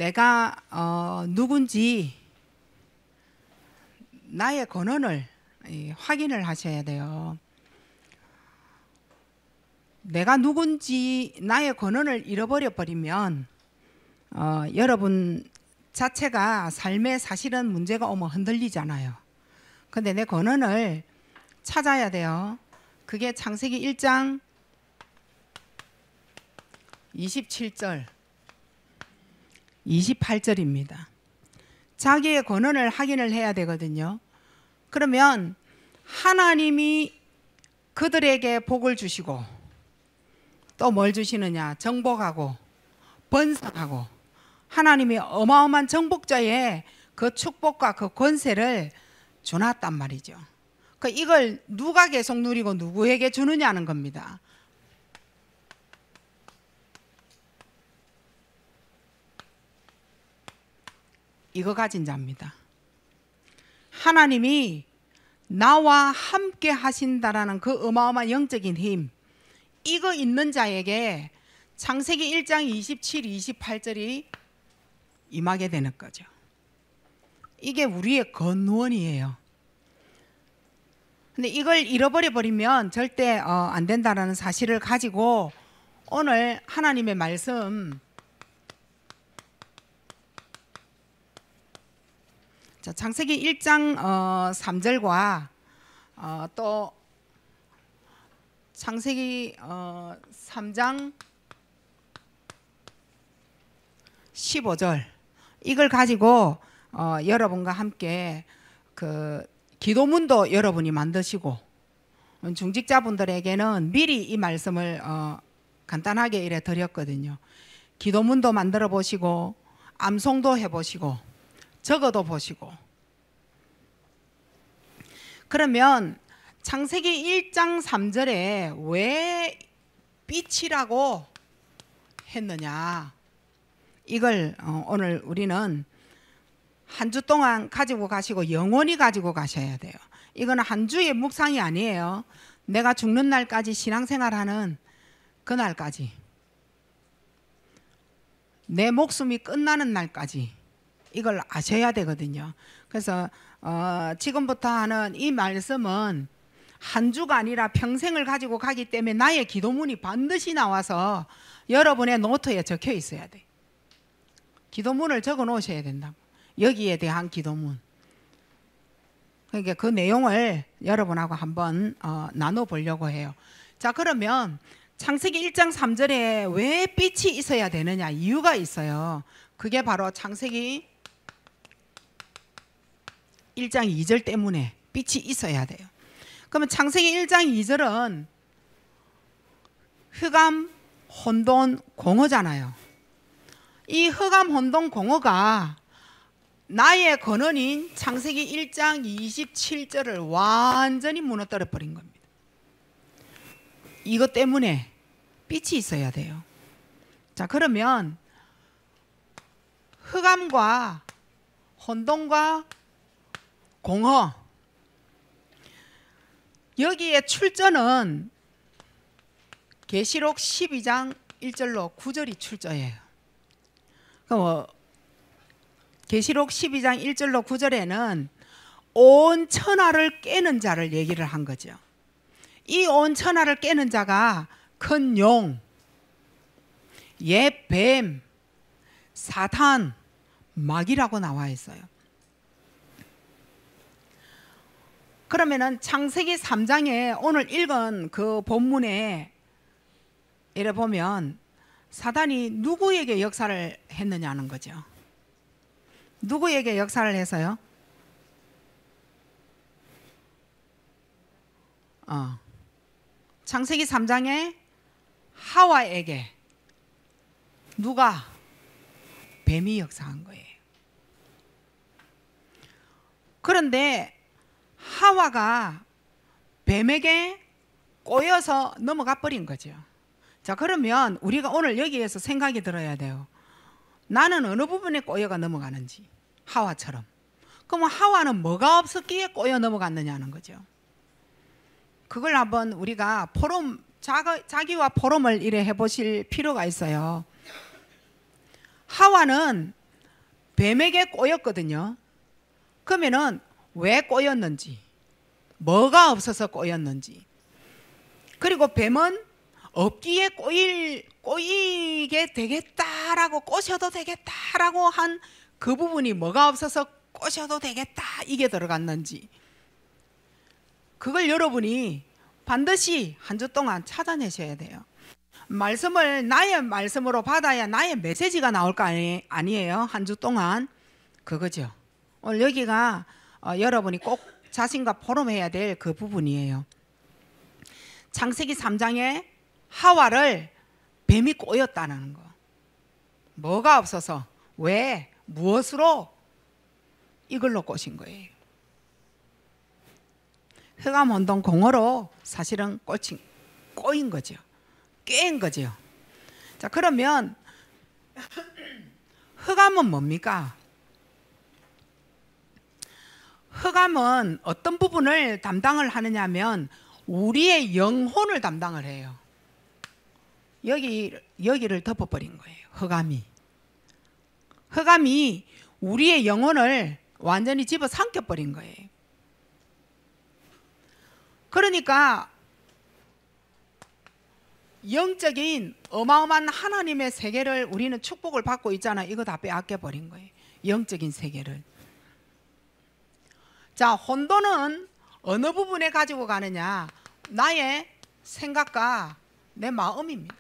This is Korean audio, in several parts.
내가 누군지 나의 권한을 확인을 하셔야 돼요. 내가 누군지 나의 권한을 잃어버려 버리면 여러분 자체가 삶에 사실은 문제가 오면 흔들리잖아요. 근데 내 권한을 찾아야 돼요. 그게 창세기 1장 27절 28절입니다. 자기의 권한을 확인을 해야 되거든요. 그러면 하나님이 그들에게 복을 주시고 또 뭘 주시느냐? 정복하고 번성하고 하나님이 어마어마한 정복자의 그 축복과 그 권세를 주놨단 말이죠. 이걸 누가 계속 누리고 누구에게 주느냐는 겁니다. 이거 가진 자입니다. 하나님이 나와 함께 하신다라는 그 어마어마한 영적인 힘, 이거 있는 자에게 창세기 1장 27, 28절이 임하게 되는 거죠. 이게 우리의 권원이에요. 근데 이걸 잃어버려 버리면 절대 안 된다라는 사실을 가지고 오늘 하나님의 말씀, 자, 창세기 1장 3절과 또 창세기 3장 15절 이걸 가지고 여러분과 함께 그 기도문도 여러분이 만드시고 중직자분들에게는 미리 이 말씀을 간단하게 이래 드렸거든요. 기도문도 만들어 보시고 암송도 해보시고 적어도 보시고. 그러면 창세기 1장 3절에 왜 빛이라고 했느냐, 이걸 오늘 우리는 한 주 동안 가지고 가시고 영원히 가지고 가셔야 돼요. 이거는 한 주의 묵상이 아니에요. 내가 죽는 날까지 신앙생활하는 그날까지, 내 목숨이 끝나는 날까지 이걸 아셔야 되거든요. 그래서 지금부터 하는 이 말씀은 한 주가 아니라 평생을 가지고 가기 때문에 나의 기도문이 반드시 나와서 여러분의 노트에 적혀 있어야 돼. 기도문을 적어 놓으셔야 된다고. 여기에 대한 기도문. 그러니까 그 내용을 여러분하고 한번 나눠 보려고 해요. 자, 그러면 창세기 1장 3절에 왜 빛이 있어야 되느냐, 이유가 있어요. 그게 바로 창세기 1장 2절 때문에 빛이 있어야 돼요. 그러면 창세기 1장 2절은 흑암, 혼돈, 공허잖아요. 이 흑암, 혼돈, 공허가 나의 권한인 창세기 1장 27절을 완전히 무너뜨려 버린 겁니다. 이것 때문에 빛이 있어야 돼요. 자, 그러면 흑암과 혼돈과 공허, 여기에 출처는 계시록 12장 1절로 9절이 출처예요. 계시록 12장 1절로 9절에는 온 천하를 깨는 자를 얘기를 한 거죠. 이 온 천하를 깨는 자가 큰 용, 옛 뱀, 사탄, 마귀라고 나와 있어요. 그러면은 창세기 3장에 오늘 읽은 그 본문에 이래 보면 사단이 누구에게 역사를 했느냐는 거죠. 누구에게 역사를 해서요? 창세기 3장에 하와에게 누가? 뱀이 역사한 거예요. 그런데 하와가 뱀에게 꼬여서 넘어가 버린 거죠. 자, 그러면 우리가 오늘 여기에서 생각이 들어야 돼요. 나는 어느 부분에 꼬여가 넘어가는지, 하와처럼. 그럼 하와는 뭐가 없었기에 꼬여 넘어갔느냐는 거죠. 그걸 한번 우리가 포럼, 자기와 포럼을 이래 해보실 필요가 있어요. 하와는 뱀에게 꼬였거든요. 그러면은 왜 꼬였는지, 뭐가 없어서 꼬였는지, 그리고 뱀은 없기에 꼬이게 되겠다라고, 꼬셔도 되겠다라고 한 그 부분이 뭐가 없어서 꼬셔도 되겠다 이게 들어갔는지, 그걸 여러분이 반드시 한 주 동안 찾아내셔야 돼요. 말씀을 나의 말씀으로 받아야 나의 메시지가 나올 거 아니에요. 한 주 동안. 그거죠. 오늘 여기가 여러분이 꼭 자신과 포럼해야 될 그 부분이에요. 창세기 3장에 하와를 뱀이 꼬였다는 거. 뭐가 없어서, 왜, 무엇으로? 이걸로 꼬신 거예요. 흑암혼동 공허로 사실은 꼬인 거죠. 꿰인 거죠. 자, 그러면 흑암은 뭡니까? 흑암은 어떤 부분을 담당을 하느냐 하면 우리의 영혼을 담당을 해요. 여기를 덮어버린 거예요. 흑암이 우리의 영혼을 완전히 집어삼켜버린 거예요. 그러니까 영적인 어마어마한 하나님의 세계를 우리는 축복을 받고 있잖아요. 이거 다 빼앗겨버린 거예요. 영적인 세계를. 자, 혼돈은 어느 부분에 가지고 가느냐? 나의 생각과 내 마음입니다.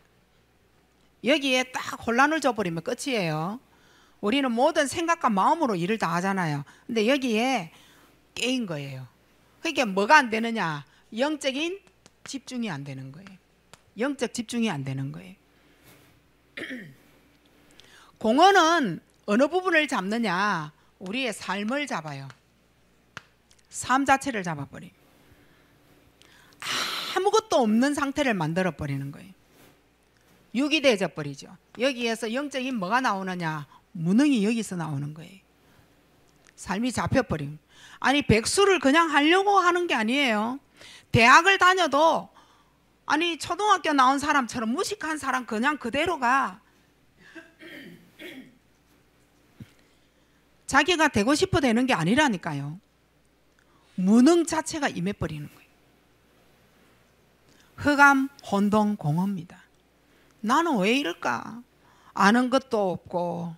여기에 딱 혼란을 줘버리면 끝이에요. 우리는 모든 생각과 마음으로 일을 다 하잖아요. 근데 여기에 깨인 거예요. 그러니까 뭐가 안 되느냐? 영적인 집중이 안 되는 거예요. 영적 집중이 안 되는 거예요. 공허는 어느 부분을 잡느냐? 우리의 삶을 잡아요. 삶 자체를 잡아버려요. 아무것도 없는 상태를 만들어버리는 거예요. 유기되어져 버리죠. 여기에서 영적인 뭐가 나오느냐? 무능이 여기서 나오는 거예요. 삶이 잡혀버림. 아니, 백수를 그냥 하려고 하는 게 아니에요. 대학을 다녀도 아니 초등학교 나온 사람처럼 무식한 사람 그냥 그대로가 자기가 되고 싶어 되는 게 아니라니까요. 무능 자체가 임해버리는 거예요. 흑암, 혼동, 공허입니다. 나는 왜 이럴까? 아는 것도 없고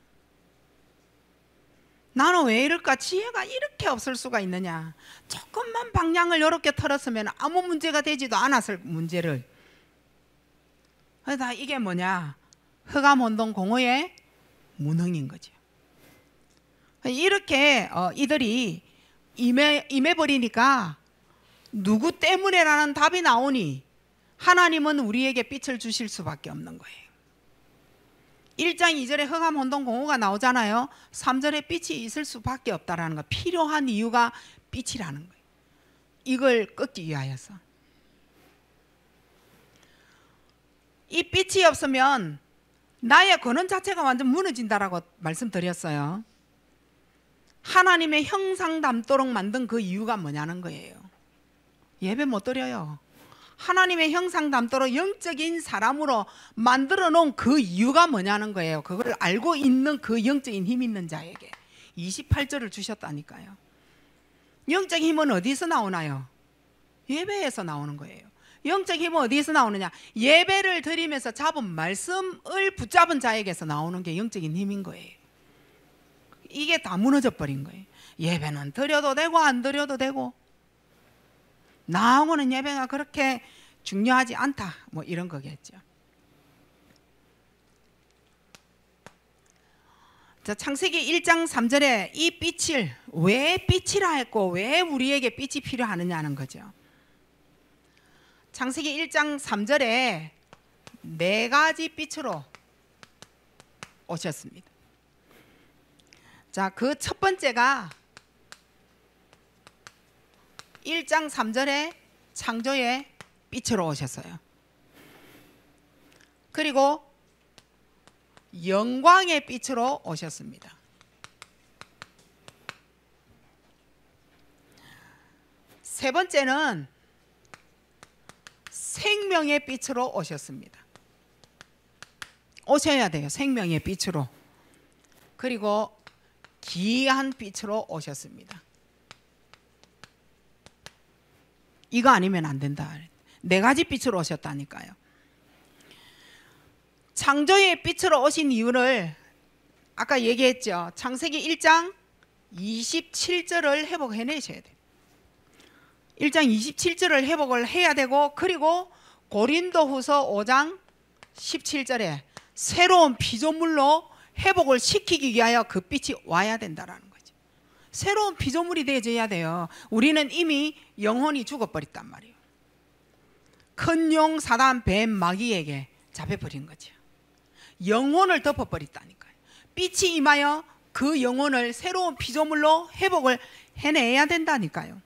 나는 왜 이럴까? 지혜가 이렇게 없을 수가 있느냐? 조금만 방향을 이렇게 틀었으면 아무 문제가 되지도 않았을 문제를. 그래서 이게 뭐냐? 흑암, 혼동, 공허의 무능인 거죠. 이렇게 이들이 임해버리니까 누구 때문에라는 답이 나오니 하나님은 우리에게 빛을 주실 수밖에 없는 거예요. 1장 2절에 흑암, 혼동, 공허가 나오잖아요. 3절에 빛이 있을 수밖에 없다라는 거. 필요한 이유가 빛이라는 거예요. 이걸 꺾기 위하여서. 이 빛이 없으면 나의 근원 자체가 완전 무너진다라고 말씀드렸어요. 하나님의 형상 닮도록 만든 그 이유가 뭐냐는 거예요. 예배 못 드려요. 하나님의 형상 닮도록 영적인 사람으로 만들어 놓은 그 이유가 뭐냐는 거예요. 그걸 알고 있는 그 영적인 힘 있는 자에게 28절을 주셨다니까요. 영적 힘은 어디서 나오나요? 예배에서 나오는 거예요. 영적 힘은 어디서 나오느냐? 예배를 드리면서 잡은 말씀을 붙잡은 자에게서 나오는 게 영적인 힘인 거예요. 이게 다 무너져 버린 거예요. 예배는 드려도 되고 안 드려도 되고 나하고는 예배가 그렇게 중요하지 않다, 뭐 이런 거겠죠. 자, 창세기 1장 3절에 이 빛을 왜 빛이라 했고 왜 우리에게 빛이 필요하느냐는 거죠. 창세기 1장 3절에 4가지 빛으로 오셨습니다. 자, 그 첫 번째가 1장 3절에 창조의 빛으로 오셨어요. 그리고 영광의 빛으로 오셨습니다. 세 번째는 생명의 빛으로 오셨습니다. 오셔야 돼요. 생명의 빛으로. 그리고 기이한 빛으로 오셨습니다. 이거 아니면 안 된다. 네 가지 빛으로 오셨다니까요. 창조의 빛으로 오신 이유를 아까 얘기했죠. 창세기 1장 27절을 회복해내셔야 돼요. 1장 27절을 회복을 해야 되고, 그리고 고린도후서 5장 17절에 새로운 피조물로 회복을 시키기 위하여 그 빛이 와야 된다라는 거죠. 새로운 피조물이 되어져야 돼요. 우리는 이미 영혼이 죽어버렸단 말이에요. 큰 용, 사단, 뱀, 마귀에게 잡혀버린 거죠. 영혼을 덮어버렸다니까요. 빛이 임하여 그 영혼을 새로운 피조물로 회복을 해내야 된다니까요.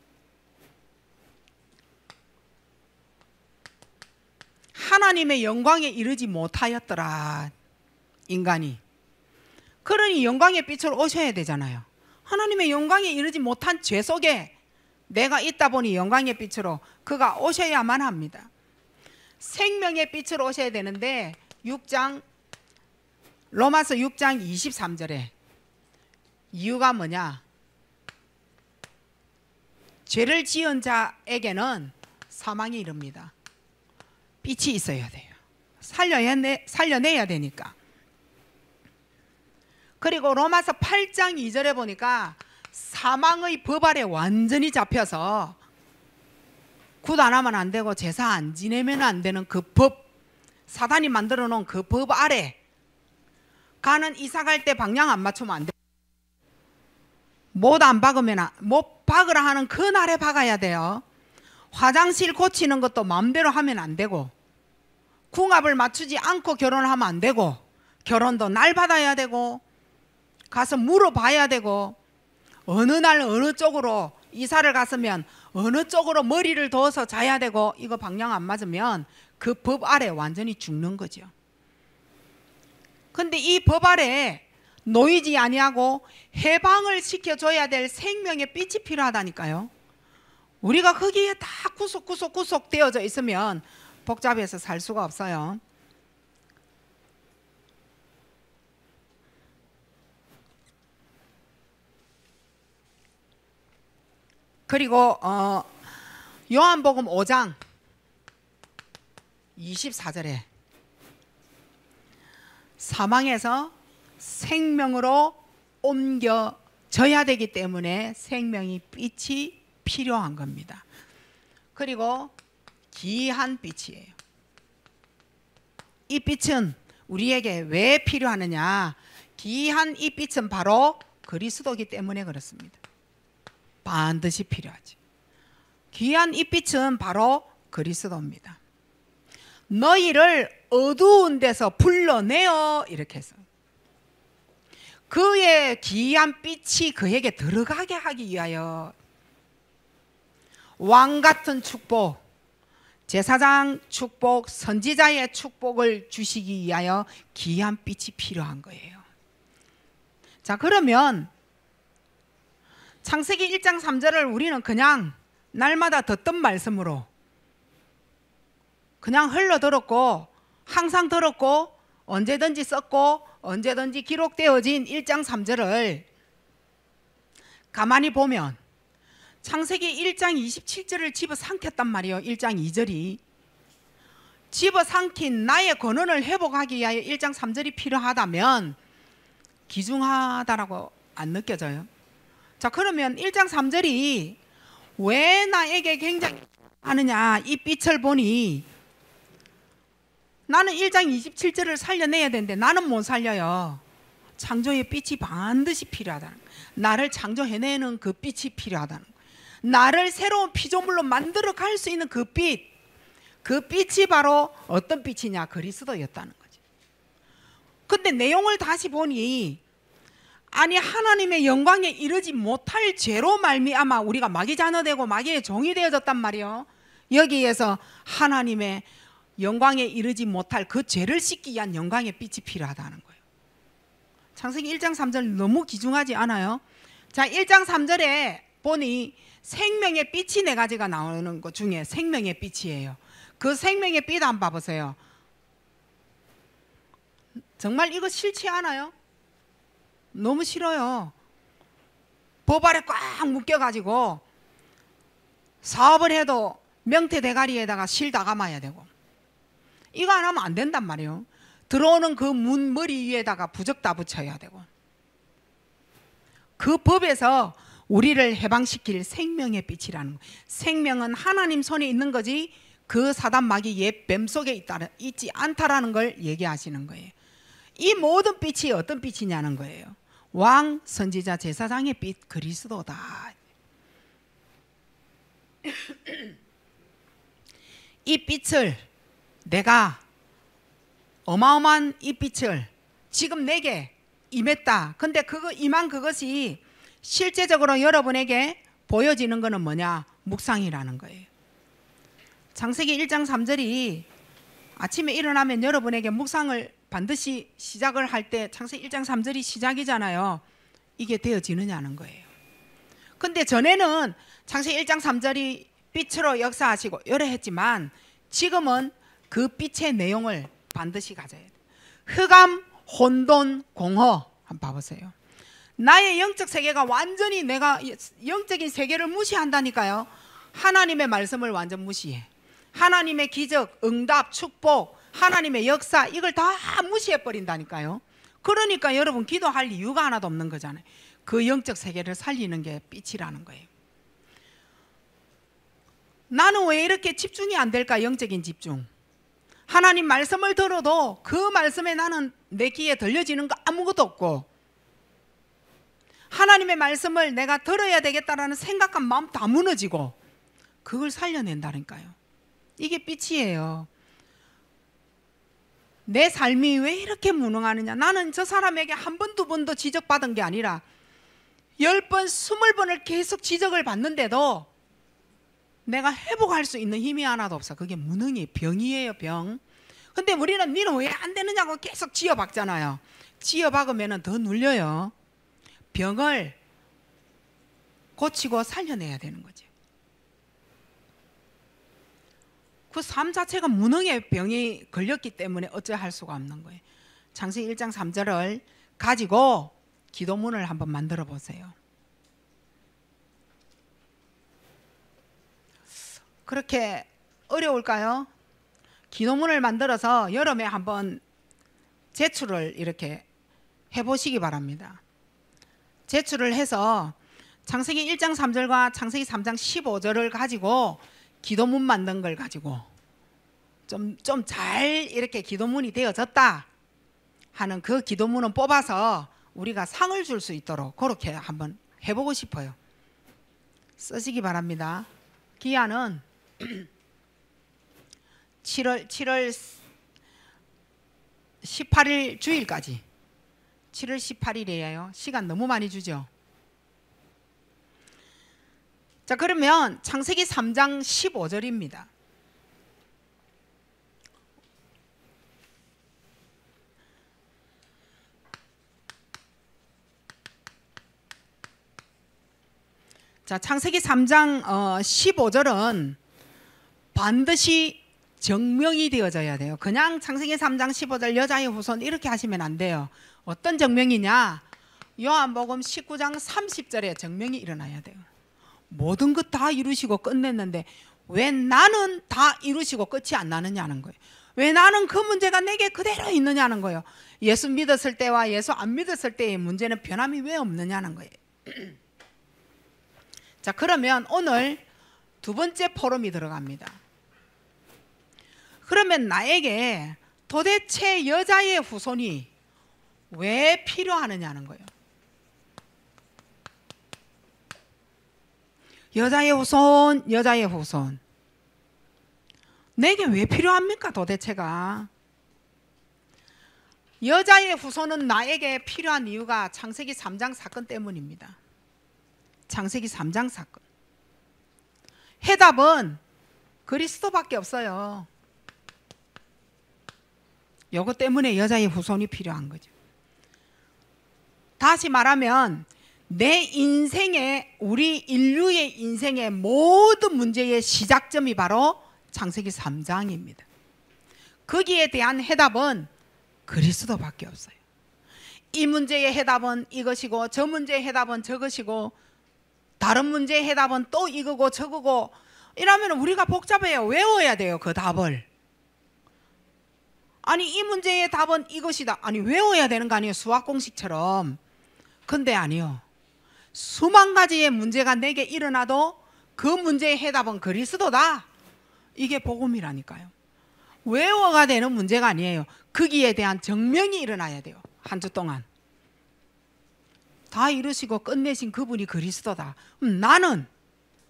하나님의 영광에 이르지 못하였더라, 인간이. 그러니 영광의 빛으로 오셔야 되잖아요. 하나님의 영광에 이르지 못한 죄 속에 내가 있다 보니 영광의 빛으로 그가 오셔야만 합니다. 생명의 빛으로 오셔야 되는데 로마서 6장 23절에 이유가 뭐냐? 죄를 지은 자에게는 사망이 이릅니다. 빛이 있어야 돼요. 살려내야 되니까. 그리고 로마서 8장 2절에 보니까 사망의 법 아래 완전히 잡혀서 굿 안 하면 안 되고 제사 안 지내면 안 되는 그 법, 사단이 만들어 놓은 그 법 아래 가는 이사 갈 때 방향 안 맞추면 안 돼. 못 박으라 하는 그 날에 박아야 돼요. 화장실 고치는 것도 마음대로 하면 안 되고, 궁합을 맞추지 않고 결혼을 하면 안 되고, 결혼도 날 받아야 되고, 가서 물어봐야 되고, 어느 날 어느 쪽으로 이사를 갔으면 어느 쪽으로 머리를 둬서 자야 되고, 이거 방향 안 맞으면 그 법 아래 완전히 죽는 거죠. 근데 이 법 아래 놓이지 아니하고 해방을 시켜줘야 될 생명의 빛이 필요하다니까요. 우리가 거기에 다 구속 되어져 있으면 복잡해서 살 수가 없어요. 그리고 요한복음 5장 24절에 사망에서 생명으로 옮겨져야 되기 때문에 생명이 빛이 필요한 겁니다. 그리고 기이한 빛이에요. 이 빛은 우리에게 왜 필요하느냐? 기이한 이 빛은 바로 그리스도이기 때문에 그렇습니다. 반드시 필요하지. 귀한 이 빛은 바로 그리스도입니다. 너희를 어두운 데서 불러내어, 이렇게 해서 그의 귀한 빛이 그에게 들어가게 하기 위하여 왕 같은 축복, 제사장 축복, 선지자의 축복을 주시기 위하여 귀한 빛이 필요한 거예요. 자, 그러면 창세기 1장 3절을 우리는 그냥 날마다 듣던 말씀으로 그냥 흘러들었고, 항상 들었고, 언제든지 썼고, 언제든지 기록되어진 1장 3절을 가만히 보면 창세기 1장 27절을 집어삼켰단 말이에요. 1장 2절이 집어삼킨 나의 권한을 회복하기 위하여 1장 3절이 필요하다면 기중하다라고 안 느껴져요? 자, 그러면 1장 3절이 왜 나에게 굉장히 하느냐? 이 빛을 보니 나는 1장 27절을 살려내야 되는데 나는 못 살려요. 창조의 빛이 반드시 필요하다는 거예요. 나를 창조해내는 그 빛이 필요하다는 거예요. 나를 새로운 피조물로 만들어 갈 수 있는 그 빛, 그 빛이 바로 어떤 빛이냐? 그리스도였다는 거죠. 근데 내용을 다시 보니 아니, 하나님의 영광에 이르지 못할 죄로 말미암아 우리가 마귀 자녀 되고 마귀의 종이 되어졌단 말이에요. 여기에서 하나님의 영광에 이르지 못할 그 죄를 씻기 위한 영광의 빛이 필요하다는 거예요. 창세기 1장 3절 너무 귀중하지 않아요? 자, 1장 3절에 보니 생명의 빛이 네 가지가 나오는 것 중에 생명의 빛이에요. 그 생명의 빛 한번 봐보세요. 정말 이거 싫지 않아요? 너무 싫어요. 법 아래 꽉 묶여가지고 사업을 해도 명태 대가리에다가 실 다 감아야 되고, 이거 안 하면 안 된단 말이에요. 들어오는 그 문 머리 위에다가 부적 다 붙여야 되고, 그 법에서 우리를 해방시킬 생명의 빛이라는 거예요. 생명은 하나님 손에 있는 거지 그 사단 마귀 옛 뱀 속에 있지 않다라는 걸 얘기하시는 거예요. 이 모든 빛이 어떤 빛이냐는 거예요. 왕, 선지자, 제사장의 빛 그리스도다. 이 빛을 내가 어마어마한 이 빛을 지금 내게 임했다. 근데 그거 임한 그것이 실제적으로 여러분에게 보여지는 것은 뭐냐? 묵상이라는 거예요. 창세기 1장 3절이 아침에 일어나면 여러분에게 묵상을 반드시 시작을 할 때 창세기 1장 3절이 시작이잖아요. 이게 되어지느냐는 거예요. 근데 전에는 창세기 1장 3절이 빛으로 역사하시고 여러 했지만 지금은 그 빛의 내용을 반드시 가져야 돼요. 흑암, 혼돈, 공허. 한번 봐보세요. 나의 영적 세계가 완전히 내가 영적인 세계를 무시한다니까요. 하나님의 말씀을 완전 무시해. 하나님의 기적, 응답, 축복, 하나님의 역사 이걸 다 무시해버린다니까요. 그러니까 여러분 기도할 이유가 하나도 없는 거잖아요. 그 영적 세계를 살리는 게 빛이라는 거예요. 나는 왜 이렇게 집중이 안 될까? 영적인 집중. 하나님 말씀을 들어도 그 말씀에 나는 내 귀에 들려지는 거 아무것도 없고, 하나님의 말씀을 내가 들어야 되겠다라는 생각과 마음 다 무너지고, 그걸 살려낸다니까요. 이게 빛이에요. 내 삶이 왜 이렇게 무능하느냐? 나는 저 사람에게 한 번, 두 번도 지적받은 게 아니라 10번, 20번을 계속 지적을 받는데도 내가 회복할 수 있는 힘이 하나도 없어. 그게 무능이 병이에요, 병. 근데 우리는 니는 왜 안 되느냐고 계속 지어박잖아요. 지어박으면 더 눌려요. 병을 고치고 살려내야 되는 거죠. 그 삶 자체가 무능의 병이 걸렸기 때문에 어찌할 수가 없는 거예요. 창세기 1장 3절을 가지고 기도문을 한번 만들어 보세요. 그렇게 어려울까요? 기도문을 만들어서 여름에 한번 제출을 이렇게 해보시기 바랍니다. 제출을 해서 창세기 1장 3절과 창세기 3장 15절을 가지고 기도문 만든 걸 가지고 좀 잘 이렇게 기도문이 되어졌다 하는 그 기도문은 뽑아서 우리가 상을 줄 수 있도록 그렇게 한번 해보고 싶어요. 쓰시기 바랍니다. 기한은 7월 18일 주일까지. 7월 18일이에요. 시간 너무 많이 주죠. 자, 그러면 창세기 3장 15절입니다. 자, 창세기 3장 15절은 반드시 정명이 되어져야 돼요. 그냥 창세기 3장 15절 여자의 후손 이렇게 하시면 안 돼요. 어떤 정명이냐? 요한복음 19장 30절에 정명이 일어나야 돼요. 모든 것 다 이루시고 끝냈는데 왜 나는 다 이루시고 끝이 안 나느냐는 거예요. 왜 나는 그 문제가 내게 그대로 있느냐는 거예요. 예수 믿었을 때와 예수 안 믿었을 때의 문제는 변함이 왜 없느냐는 거예요. 자, 그러면 오늘 두 번째 포럼이 들어갑니다. 그러면 나에게 도대체 여자의 후손이 왜 필요하느냐는 거예요. 여자의 후손, 여자의 후손. 내게 왜 필요합니까 도대체가? 여자의 후손은 나에게 필요한 이유가 창세기 3장 사건 때문입니다. 창세기 3장 사건. 해답은 그리스도밖에 없어요. 이것 때문에 여자의 후손이 필요한 거죠. 다시 말하면 내 인생의, 우리 인류의 인생의 모든 문제의 시작점이 바로 창세기 3장입니다. 거기에 대한 해답은 그리스도밖에 없어요. 이 문제의 해답은 이것이고 저 문제의 해답은 저것이고 다른 문제 해답은 또 이거고 저거고 이러면 우리가 복잡해요. 외워야 돼요. 그 답을. 아니 이 문제의 답은 이것이다. 아니 외워야 되는 거 아니에요. 수학 공식처럼. 근데 아니요. 수만 가지의 문제가 내게 일어나도 그 문제의 해답은 그리스도다. 이게 복음이라니까요. 외워가 되는 문제가 아니에요. 거기에 대한 증명이 일어나야 돼요. 한 주 동안. 다 이루시고 끝내신 그분이 그리스도다. 나는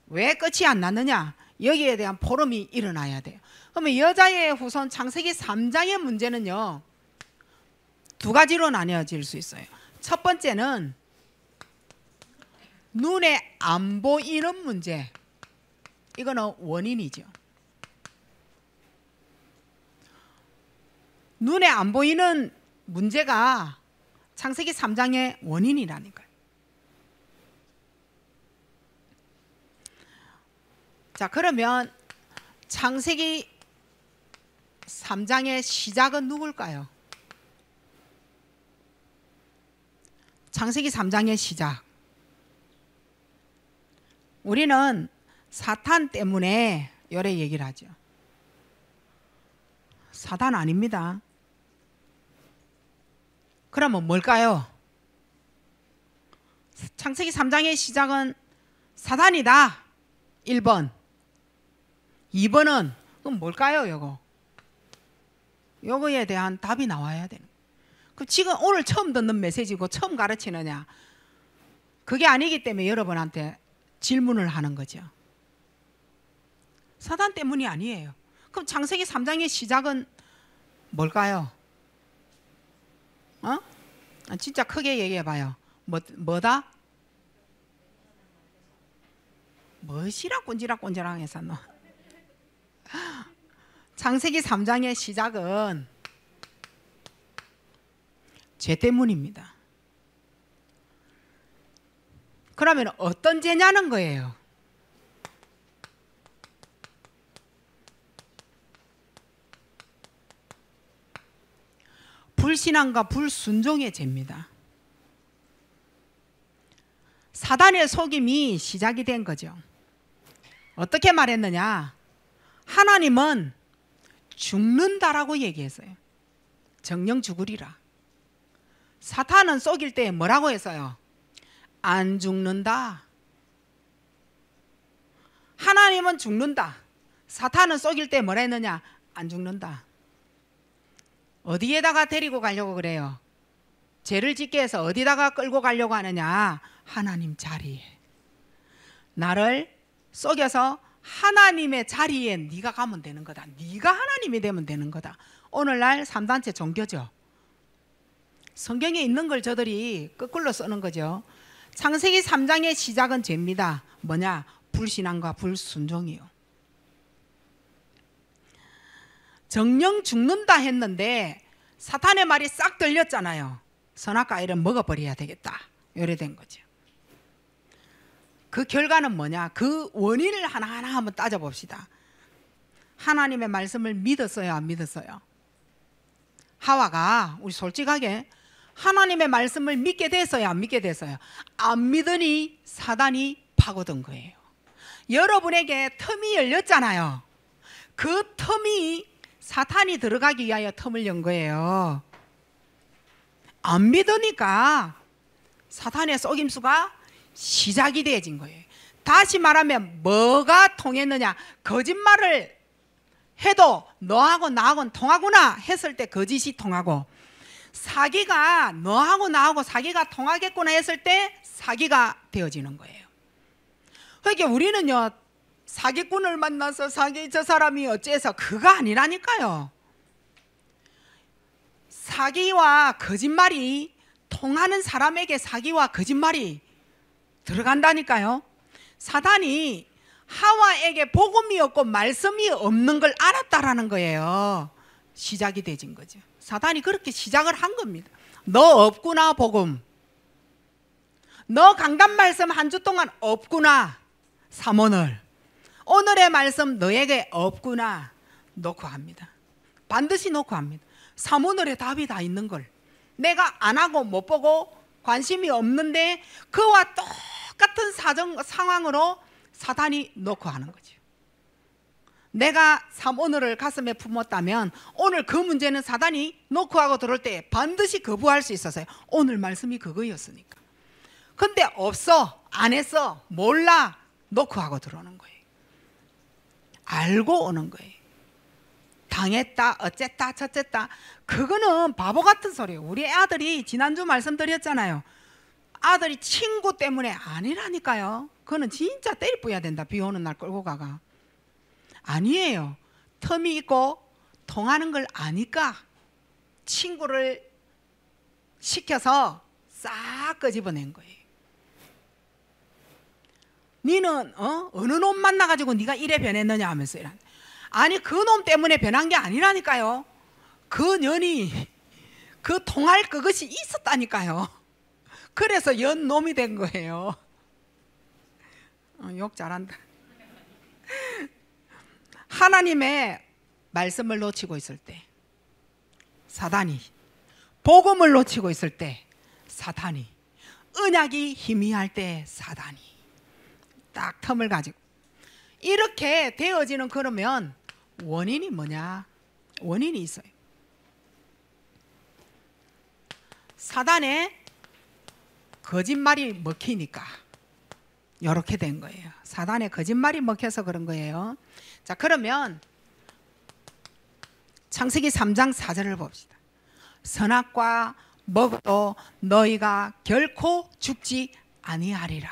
왜 끝이 안 났느냐? 여기에 대한 포럼이 일어나야 돼요. 그러면 여자의 후손 창세기 3장의 문제는요. 두 가지로 나뉘어질 수 있어요. 첫 번째는 눈에 안 보이는 문제. 이거는 원인이죠. 눈에 안 보이는 문제가 창세기 3장의 원인이라니까요. 자, 그러면 창세기 3장의 시작은 누굴까요? 창세기 3장의 시작. 우리는 사탄 때문에 요래 얘기를 하죠. 사단 아닙니다. 그러면 뭘까요? 창세기 3장의 시작은 사단이다. 1번. 2번은 그럼 뭘까요? 요거에 대한 답이 나와야 되는. 그럼 지금 오늘 처음 듣는 메시지고 처음 가르치느냐? 그게 아니기 때문에 여러분한테 질문을 하는 거죠. 사단 때문이 아니에요. 그럼 창세기 3장의 시작은 뭘까요? 진짜 크게 얘기해 봐요. 뭐다? 뭐시라 꼰지락꼰지락 해서 너. 창세기 3장의 시작은 죄 때문입니다. 그러면 어떤 죄냐는 거예요? 불신앙과 불순종의 죄입니다. 사단의 속임이 시작이 된 거죠. 어떻게 말했느냐? 하나님은 죽는다라고 얘기했어요. 정령 죽으리라. 사탄은 속일 때 뭐라고 했어요? 안 죽는다. 하나님은 죽는다. 사탄은 속일 때 뭐라 했느냐? 안 죽는다. 어디에다가 데리고 가려고 그래요? 죄를 짓게 해서 어디다가 끌고 가려고 하느냐? 하나님 자리에. 나를 속여서 하나님의 자리에 네가 가면 되는 거다. 네가 하나님이 되면 되는 거다. 오늘날 3단체 종교죠. 성경에 있는 걸 저들이 거꾸로 쓰는 거죠. 창세기 3장의 시작은 죄입니다. 뭐냐? 불신앙과 불순종이요. 정령 죽는다 했는데 사탄의 말이 싹 들렸잖아요. 선악과 과일은 먹어버려야 되겠다. 이래 된 거죠. 그 결과는 뭐냐? 그 원인을 하나하나 한번 따져봅시다. 하나님의 말씀을 믿었어요? 안 믿었어요? 하와가 우리 솔직하게 하나님의 말씀을 믿게 됐어요? 안 믿게 됐어요? 안 믿으니 사단이 파고든 거예요. 여러분에게 틈이 열렸잖아요. 그 틈이 사탄이 들어가기 위하여 틈을 연 거예요. 안 믿으니까 사탄의 속임수가 시작이 되어진 거예요. 다시 말하면 뭐가 통했느냐? 거짓말을 해도 너하고 나하고는 통하구나 했을 때 거짓이 통하고, 사기가 너하고 나하고 사기가 통하겠구나 했을 때 사기가 되어지는 거예요. 그러니까 우리는요, 사기꾼을 만나서 저 사람이 어째서 그거 아니라니까요. 사기와 거짓말이 통하는 사람에게 사기와 거짓말이 들어간다니까요. 사단이 하와에게 복음이 없고 말씀이 없는 걸 알았다라는 거예요. 시작이 되진 거죠. 사단이 그렇게 시작을 한 겁니다. 너 없구나 복음. 너 강단 말씀 한 주 동안 없구나. 삼원을. 오늘의 말씀 너에게 없구나. 놓고 합니다. 반드시 놓고 합니다. 삼오늘의 답이 다 있는 걸 내가 안 하고 못 보고 관심이 없는데 그와 똑같은 상황으로 사단이 놓고 하는 거죠. 내가 오늘을 가슴에 품었다면 오늘 그 문제는 사단이 놓고 하고 들어올 때 반드시 거부할 수 있었어요. 오늘 말씀이 그거였으니까. 근데 없어, 안 했어, 몰라, 놓고 하고 들어오는 거예요. 알고 오는 거예요. 당했다, 어쨌다, 저쨌다. 그거는 바보 같은 소리예요. 우리 아들이 지난주 말씀드렸잖아요. 아들이 친구 때문에 아니라니까요. 그거는 진짜 때릴 뿌야 된다. 비 오는 날 끌고 가가. 아니에요. 텀이 있고 통하는 걸 아니까 친구를 시켜서 싹 끄집어낸 거예요. 니는 어느 놈 만나가지고 네가 이래 변했느냐 하면서 아니 그 놈 때문에 변한 게 아니라니까요. 그 년이 그 통할 그것이 있었다니까요. 그래서 연 놈이 된 거예요. 욕 잘한다. 하나님의 말씀을 놓치고 있을 때 사단이, 복음을 놓치고 있을 때 사단이, 언약이 희미할 때 사단이 딱 틈을 가지고 이렇게 되어지는. 그러면 원인이 뭐냐? 원인이 있어요. 사단의 거짓말이 먹히니까 이렇게 된 거예요. 사단의 거짓말이 먹혀서 그런 거예요. 자, 그러면 창세기 3장 4절을 봅시다. 선악과 먹어도 너희가 결코 죽지 아니하리라.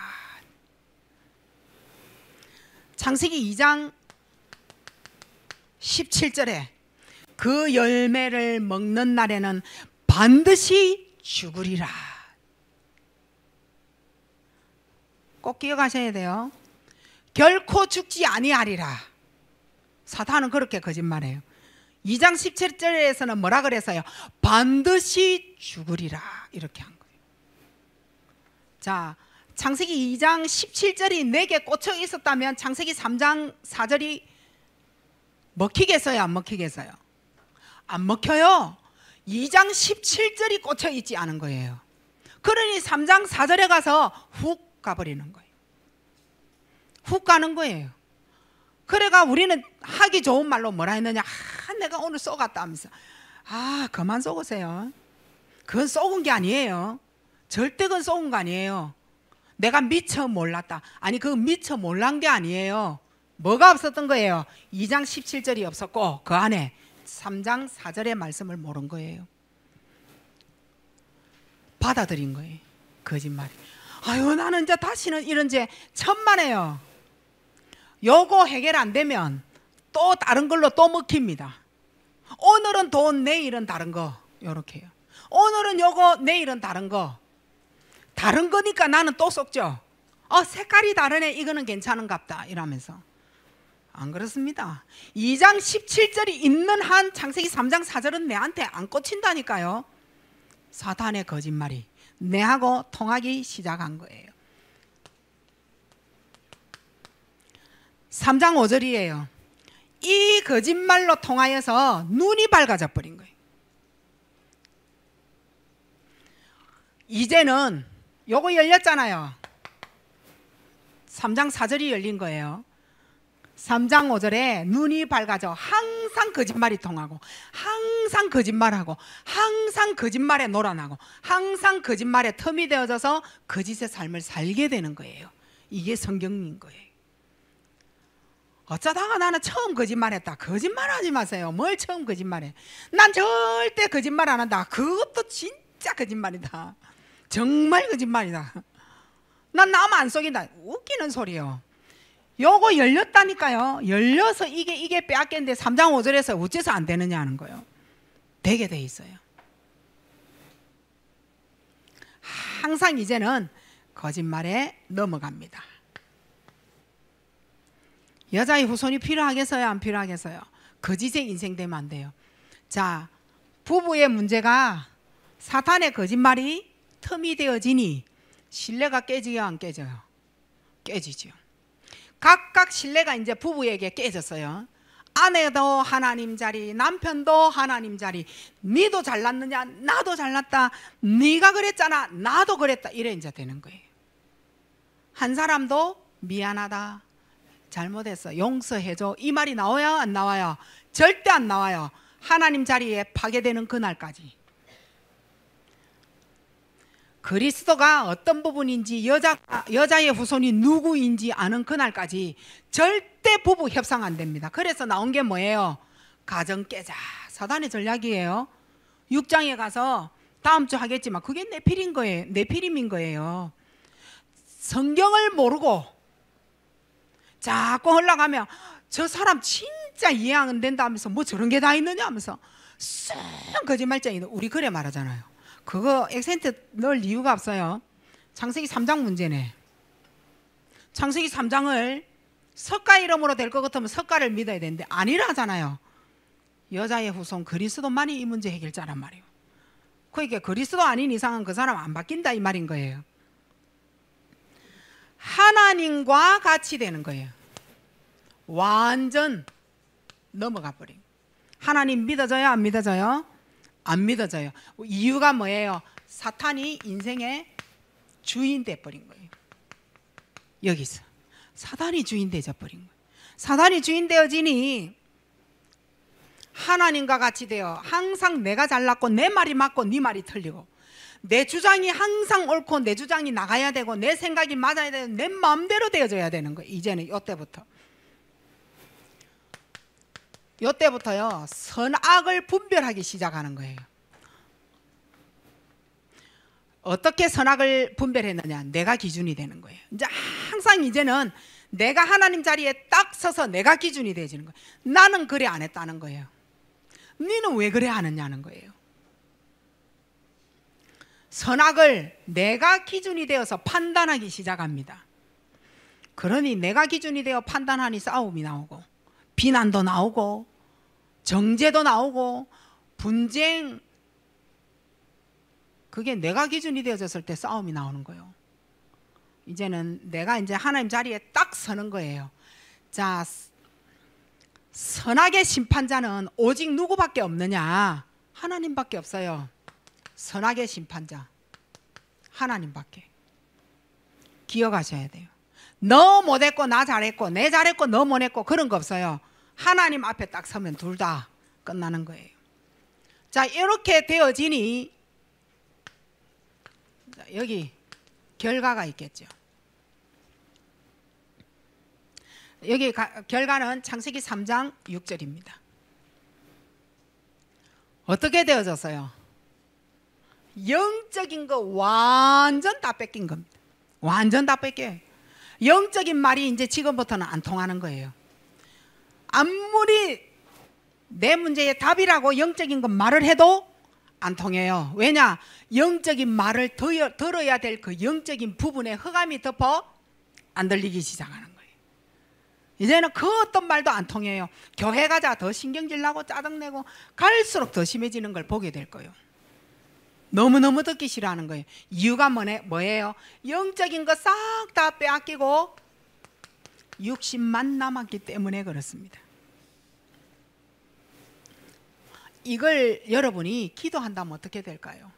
창세기 2장 17절에 그 열매를 먹는 날에는 반드시 죽으리라. 꼭 기억하셔야 돼요. 결코 죽지 아니하리라. 사탄은 그렇게 거짓말해요. 2장 17절에서는 뭐라 그랬어요? 반드시 죽으리라. 이렇게 한 거예요. 자, 창세기 2장 17절이 내게 꽂혀 있었다면 창세기 3장 4절이 먹히겠어요? 안 먹히겠어요? 안 먹혀요. 2장 17절이 꽂혀 있지 않은 거예요. 그러니 3장 4절에 가서 훅 가버리는 거예요. 훅 가는 거예요. 그래가 우리는 하기 좋은 말로 뭐라 했느냐? 내가 오늘 쏘갔다 하면서 그만 쏘으세요. 그건 쏘은 게 아니에요. 절대 그건 쏘은 거 아니에요. 내가 미처 몰랐다. 아니 그 미처 몰란 게 아니에요. 뭐가 없었던 거예요? 2장 17절이 없었고 그 안에 3장 4절의 말씀을 모른 거예요. 받아들인 거예요. 거짓말이. 아유 나는 이제 다시는 이런 죄 천만에요. 요거 해결 안 되면 또 다른 걸로 또 먹힙니다. 오늘은 돈, 내일은 다른 거. 요렇게요. 오늘은 요거, 내일은 다른 거. 다른 거니까 나는 또 썩죠. 색깔이 다르네. 이거는 괜찮은갑다. 이러면서. 안 그렇습니다. 2장 17절이 있는 한 창세기 3장 4절은 내한테 안 꽂힌다니까요. 사탄의 거짓말이 내하고 통하기 시작한 거예요. 3장 5절이에요. 이 거짓말로 통하여서 눈이 밝아져 버린 거예요. 이제는 요거 열렸잖아요. 3장 4절이 열린 거예요. 3장 5절에 눈이 밝아져 항상 거짓말이 통하고 항상 거짓말하고 항상 거짓말에 놀아나고 항상 거짓말에 틈이 되어져서 거짓의 삶을 살게 되는 거예요. 이게 성경인 거예요. 어쩌다가 나는 처음 거짓말했다. 거짓말하지 마세요. 뭘 처음 거짓말해. 난 절대 거짓말 안 한다. 그것도 진짜 거짓말이다. 정말 거짓말이다. 난 남 안 속인다. 웃기는 소리요. 요거 열렸다니까요. 열려서 이게 빼앗겼는데 3장 5절에서 어째서 안 되느냐 하는 거예요. 되게 돼 있어요. 항상 이제는 거짓말에 넘어갑니다. 여자의 후손이 필요하겠어요? 안 필요하겠어요? 거짓의 인생 되면 안 돼요. 자, 부부의 문제가 사탄의 거짓말이 틈이 되어지니 신뢰가 깨지요? 안 깨져요? 깨지죠. 각각 신뢰가 이제 부부에게 깨졌어요. 아내도 하나님 자리, 남편도 하나님 자리. 니도 잘났느냐? 나도 잘났다. 네가 그랬잖아. 나도 그랬다. 이래 이제 되는 거예요. 한 사람도 미안하다, 잘못했어, 용서해줘, 이 말이 나와요 안 나와요? 절대 안 나와요. 하나님 자리에 파괴되는 그날까지. 그리스도가 어떤 부분인지 여자의 후손이 누구인지 아는 그날까지 절대 부부 협상 안 됩니다. 그래서 나온 게 뭐예요? 가정 깨자, 사단의 전략이에요. 6장에 가서 다음 주 하겠지만 그게 네피림인 거예요. 네피림인 거예요. 성경을 모르고 자꾸 흘러가면 저 사람 진짜 이해 안 된다 하면서 뭐 저런 게 다 있느냐 하면서 쑥 거짓말쟁이. 우리 그래 말하잖아요. 그거 액센트 넣을 이유가 없어요. 창세기 3장 문제네. 창세기 3장을 석가 이름으로 될 것 같으면 석가를 믿어야 되는데 아니라 하잖아요. 여자의 후손 그리스도만이 이 문제 해결자란 말이에요. 그러니까 그리스도 아닌 이상은 그 사람 안 바뀐다 이 말인 거예요. 하나님과 같이 되는 거예요. 완전 넘어가 버린. 하나님 믿어져요 안 믿어져요? 안 믿어져요. 이유가 뭐예요? 사탄이 인생의 주인 돼버린 거예요. 여기서 사단이 주인 되져 버린 거예요. 사단이 주인 되어지니 하나님과 같이 되어 항상 내가 잘났고 내 말이 맞고 네 말이 틀리고 내 주장이 항상 옳고 내 주장이 나가야 되고 내 생각이 맞아야 되고 내 마음대로 되어져야 되는 거예요. 이제는 이때부터요 선악을 분별하기 시작하는 거예요. 어떻게 선악을 분별했느냐? 내가 기준이 되는 거예요. 이제 항상 이제는 내가 하나님 자리에 딱 서서 내가 기준이 되어지는 거예요. 나는 그래 안 했다는 거예요. 너는 왜 그래 하느냐는 거예요. 선악을 내가 기준이 되어서 판단하기 시작합니다. 그러니 내가 기준이 되어 판단하니 싸움이 나오고 비난도 나오고 정죄도 나오고 분쟁. 그게 내가 기준이 되어졌을 때 싸움이 나오는 거예요. 이제는 내가 이제 하나님 자리에 딱 서는 거예요. 자, 선악의 심판자는 오직 누구밖에 없느냐? 하나님밖에 없어요. 선악의 심판자 하나님밖에. 기억하셔야 돼요. 너 못했고 나 잘했고 내 잘했고 너 못했고 그런 거 없어요. 하나님 앞에 딱 서면 둘 다 끝나는 거예요. 자, 이렇게 되어지니 여기 결과가 있겠죠. 여기 결과는 창세기 3장 6절입니다. 어떻게 되어졌어요? 영적인 거 완전 다 뺏긴 겁니다. 완전 다 뺏겨요. 영적인 말이 이제 지금부터는 안 통하는 거예요. 아무리 내 문제의 답이라고 영적인 거 말을 해도 안 통해요. 왜냐? 영적인 말을 들어야 될 그 영적인 부분에 흑암이 덮어 안 들리기 시작하는 거예요. 이제는 그 어떤 말도 안 통해요. 교회 가자 더 신경질 나고 짜증내고 갈수록 더 심해지는 걸 보게 될 거예요. 너무너무 듣기 싫어하는 거예요. 이유가 뭐예요? 영적인 거 싹 다 빼앗기고 육신만 남았기 때문에 그렇습니다. 이걸 여러분이 기도한다면 어떻게 될까요?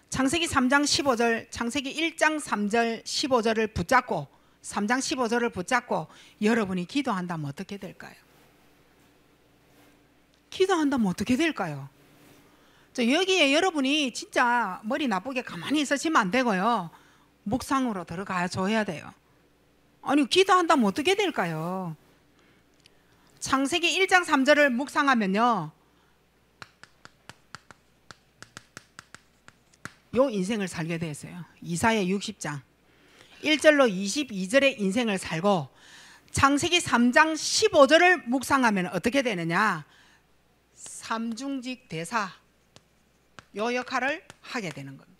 창세기 3장 15절, 창세기 1장 3절 15절을 붙잡고 3장 15절을 붙잡고 여러분이 기도한다면 어떻게 될까요? 기도한다면 어떻게 될까요? 여기에 여러분이 진짜 머리 나쁘게 가만히 있으시면 안 되고요. 묵상으로 들어가 줘야 돼요. 아니 기도한다면 어떻게 될까요? 창세기 1장 3절을 묵상하면요 요 인생을 살게 되었어요. 이사야 60장 1절로 22절의 인생을 살고 창세기 3장 15절을 묵상하면 어떻게 되느냐? 삼중직 대사 요 역할을 하게 되는 겁니다.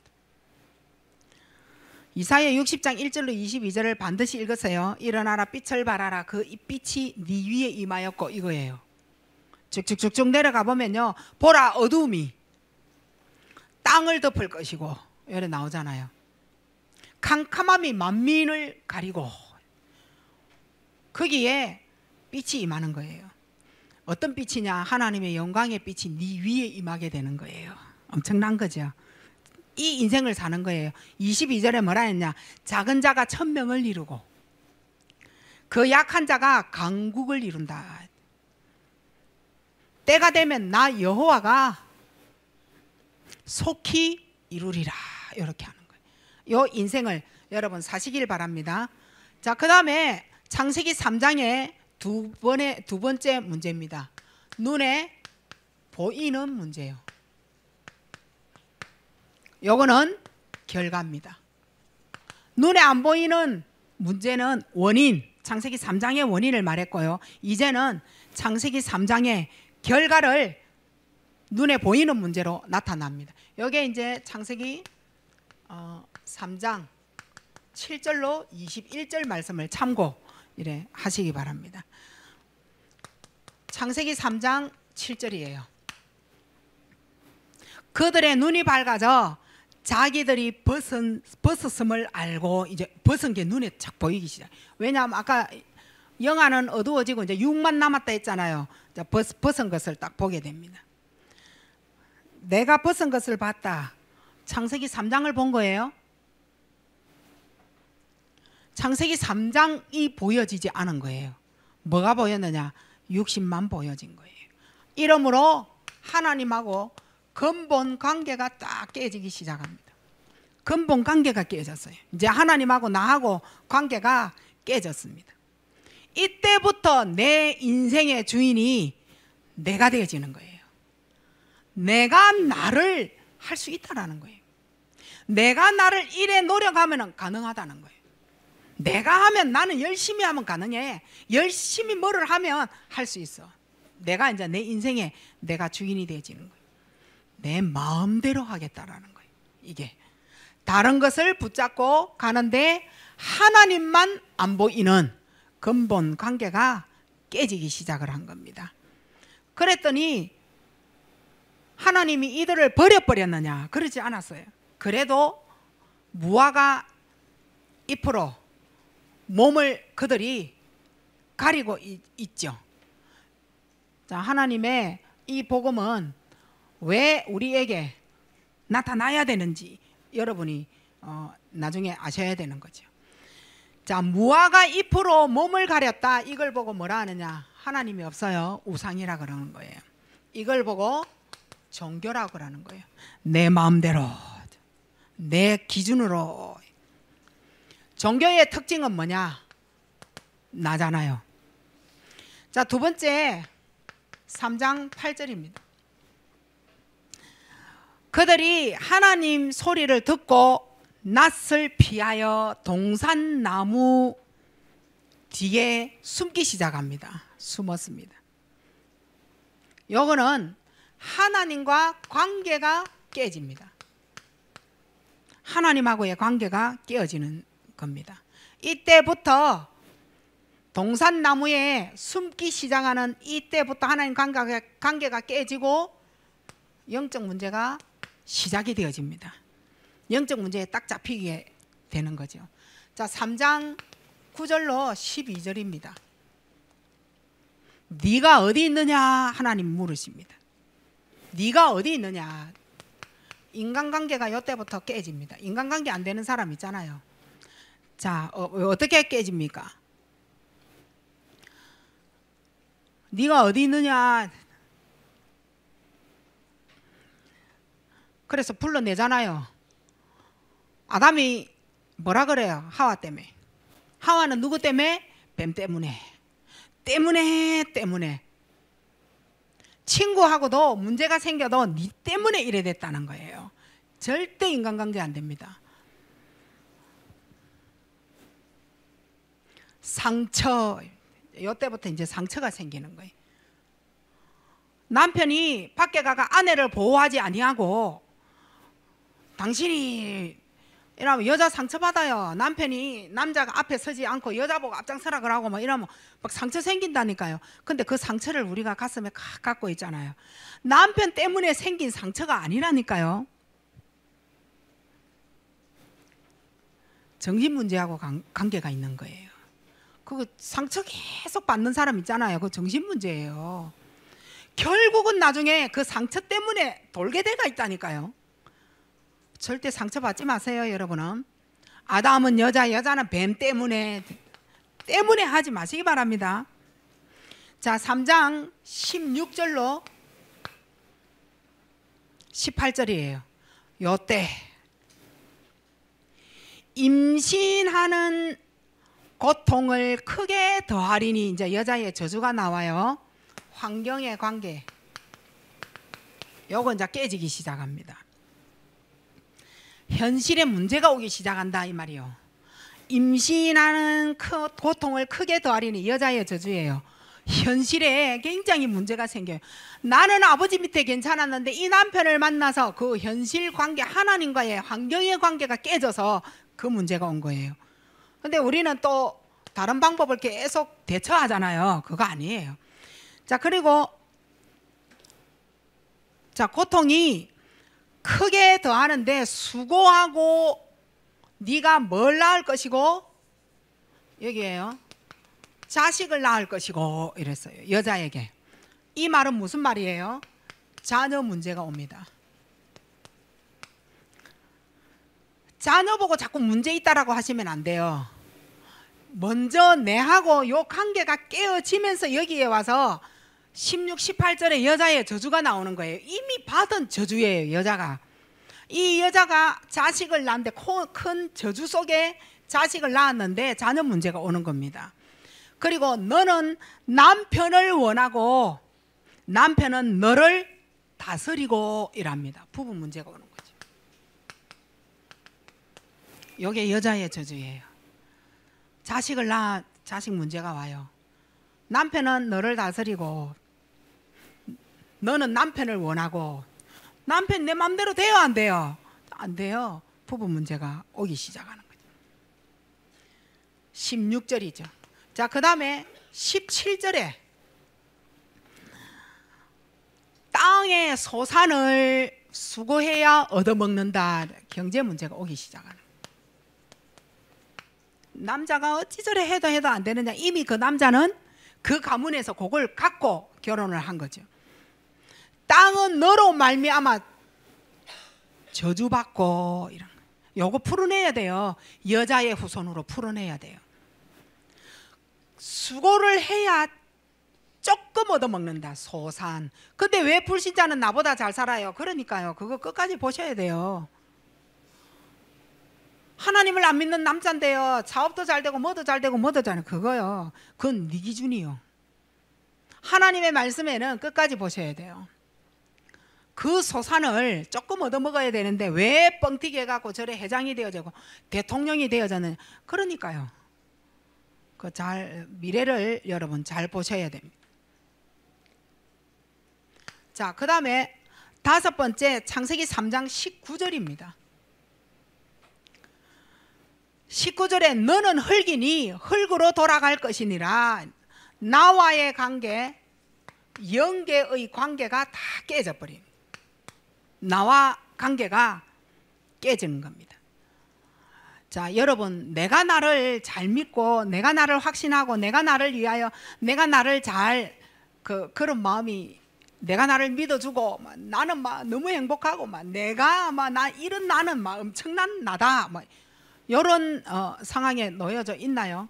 이사야 60장 1절로 22절을 반드시 읽으세요. 일어나라 빛을 발하라 그 빛이 네 위에 임하였고 이거예요. 쭉쭉쭉쭉 내려가 보면요 보라 어두움이 땅을 덮을 것이고 여기 나오잖아요. 캄캄함이 만민을 가리고 거기에 빛이 임하는 거예요. 어떤 빛이냐? 하나님의 영광의 빛이 네 위에 임하게 되는 거예요. 엄청난 거죠. 이 인생을 사는 거예요. 22절에 뭐라 했냐? 작은 자가 천명을 이루고 그 약한 자가 강국을 이룬다. 때가 되면 나 여호와가 속히 이루리라. 이렇게 하는 거예요. 이 인생을 여러분 사시길 바랍니다. 자, 그 다음에 창세기 3장의 두 번째 문제입니다. 눈에 보이는 문제예요. 요거는 결과입니다. 눈에 안 보이는 문제는 원인, 창세기 3장의 원인을 말했고요. 이제는 창세기 3장의 결과를 눈에 보이는 문제로 나타납니다. 여기에 이제 창세기 3장 7절로 21절 말씀을 참고 이래 하시기 바랍니다. 창세기 3장 7절이에요. 그들의 눈이 밝아져 자기들이 벗었음을 알고 이제 벗은 게 눈에 착 보이기 시작. 왜냐하면 아까 영안은 어두워지고 이제 육만 남았다 했잖아요. 벗은 것을 딱 보게 됩니다. 내가 벗은 것을 봤다. 창세기 3장을 본 거예요. 창세기 3장이 보여지지 않은 거예요. 뭐가 보였느냐? 육신만 보여진 거예요. 이러므로 하나님하고 근본 관계가 딱 깨지기 시작합니다. 근본 관계가 깨졌어요. 이제 하나님하고 나하고 관계가 깨졌습니다. 이때부터 내 인생의 주인이 내가 되어지는 거예요. 내가 나를 할 수 있다라는 거예요. 내가 나를 일에 노력하면 가능하다는 거예요. 내가 하면 나는 열심히 하면 가능해. 열심히 뭐를 하면 할 수 있어. 내가 이제 내 인생에 내가 주인이 되어지는 거예요. 내 마음대로 하겠다라는 거예요. 이게 다른 것을 붙잡고 가는데 하나님만 안 보이는 근본 관계가 깨지기 시작을 한 겁니다. 그랬더니 하나님이 이들을 버려버렸느냐? 그러지 않았어요. 그래도 무화과 잎으로 몸을 그들이 가리고 있죠. 자, 하나님의 이 복음은 왜 우리에게 나타나야 되는지 여러분이 나중에 아셔야 되는 거죠. 자, 무화과 잎으로 몸을 가렸다. 이걸 보고 뭐라 하느냐? 하나님이 없어요. 우상이라 그러는 거예요. 이걸 보고 종교라고 그러는 거예요. 내 마음대로, 내 기준으로. 종교의 특징은 뭐냐? 나잖아요. 자, 두 번째 3장 8절입니다. 그들이 하나님 소리를 듣고 낯을 피하여 동산나무 뒤에 숨기 시작합니다. 숨었습니다. 요거는 하나님과 관계가 깨집니다. 하나님하고의 관계가 깨어지는 겁니다. 이때부터 동산나무에 숨기 시작하는 이때부터 하나님 관계가 깨지고 영적 문제가 시작이 되어집니다. 영적 문제에 딱 잡히게 되는 거죠. 자, 3장 9절로 12절입니다. 네가 어디 있느냐? 하나님 물으십니다. 네가 어디 있느냐? 인간관계가 이때부터 깨집니다. 인간관계 안 되는 사람 있잖아요. 자, 어떻게 깨집니까? 네가 어디 있느냐? 그래서 불러내잖아요. 아담이 뭐라 그래요? 하와 때문에. 하와는 누구 때문에? 뱀 때문에. 때문에. 친구하고도 문제가 생겨도 네 때문에 이래 됐다는 거예요. 절대 인간관계 안 됩니다. 상처, 이때부터 이제 상처가 생기는 거예요. 남편이 밖에 가가 아내를 보호하지 아니하고 당신이 이러면 여자 상처받아요. 남편이 남자가 앞에 서지 않고 여자 보고 앞장서라 그러고 막 이러면 막 상처 생긴다니까요. 근데 그 상처를 우리가 가슴에 갖고 있잖아요. 남편 때문에 생긴 상처가 아니라니까요. 정신 문제하고 관계가 있는 거예요. 그 상처 계속 받는 사람 있잖아요. 그 정신 문제예요. 결국은 나중에 그 상처 때문에 돌게 돼가 있다니까요. 절대 상처받지 마세요, 여러분은. 아담은 여자, 여자는 뱀 때문에 하지 마시기 바랍니다. 자, 3장 16절로 18절이에요. 요때 임신하는 고통을 크게 더하리니, 이제 여자의 저주가 나와요. 환경의 관계, 요거 이제 깨지기 시작합니다. 현실에 문제가 오기 시작한다 이 말이요. 임신하는 고통을 크게 더하리니, 여자의 저주예요. 현실에 굉장히 문제가 생겨요. 나는 아버지 밑에 괜찮았는데 이 남편을 만나서 그 현실 관계, 하나님과의 환경의 관계가 깨져서 그 문제가 온 거예요. 근데 우리는 또 다른 방법을 계속 대처하잖아요. 그거 아니에요. 자, 그리고 자, 고통이 크게 더하는데 수고하고 네가 뭘 낳을 것이고, 여기에요, 자식을 낳을 것이고 이랬어요. 여자에게. 이 말은 무슨 말이에요? 자녀 문제가 옵니다. 자녀 보고 자꾸 문제 있다라고 하시면 안 돼요. 먼저 내하고 요 관계가 깨어지면서 여기에 와서 16, 18절에 여자의 저주가 나오는 거예요. 이미 받은 저주예요, 여자가. 이 여자가 자식을 낳는데 큰 저주 속에 자식을 낳았는데 자녀 문제가 오는 겁니다. 그리고 너는 남편을 원하고 남편은 너를 다스리고 이랍니다. 부부 문제가 오는 거죠. 이게 여자의 저주예요. 자식을 낳아 자식 문제가 와요. 남편은 너를 다스리고 너는 남편을 원하고, 남편 내 맘대로 돼요, 안 돼요? 안 돼요. 부부 문제가 오기 시작하는 거죠. 16절이죠. 자, 그 다음에 17절에 땅의 소산을 수고해야 얻어먹는다. 경제 문제가 오기 시작하는 거예요. 남자가 어찌 저래 해도 안 되느냐. 이미 그 남자는 그 가문에서 그걸 갖고 결혼을 한 거죠. 땅은 너로 말미암아 저주받고 이런 거. 요거 풀어내야 돼요. 여자의 후손으로 풀어내야 돼요. 수고를 해야 조금 얻어먹는다. 소산. 근데 왜 불신자는 나보다 잘 살아요? 그러니까요. 그거 끝까지 보셔야 돼요. 하나님을 안 믿는 남자인데요, 사업도 잘 되고 뭐도 잘 되고 뭐도 잘 되고, 그거요, 그건 네 기준이요. 하나님의 말씀에는 끝까지 보셔야 돼요. 그 소산을 조금 얻어먹어야 되는데 왜 뻥튀기 해갖고 저래 회장이 되어지고 대통령이 되어졌느냐. 그러니까요. 그 미래를 여러분 잘 보셔야 됩니다. 자, 그 다음에 5번째, 창세기 3장 19절입니다. 19절에 너는 흙이니 흙으로 돌아갈 것이니라. 나와의 관계, 영계의 관계가 다 깨져버린, 나와 관계가 깨지는 겁니다. 자, 여러분, 내가 나를 잘 믿고 내가 나를 확신하고 내가 나를 위하여 내가 나를 잘 그런 마음이, 내가 나를 믿어주고 나는 막 너무 행복하고 내가 나 이런 나는 막 엄청난 나다 이런 상황에 놓여져 있나요?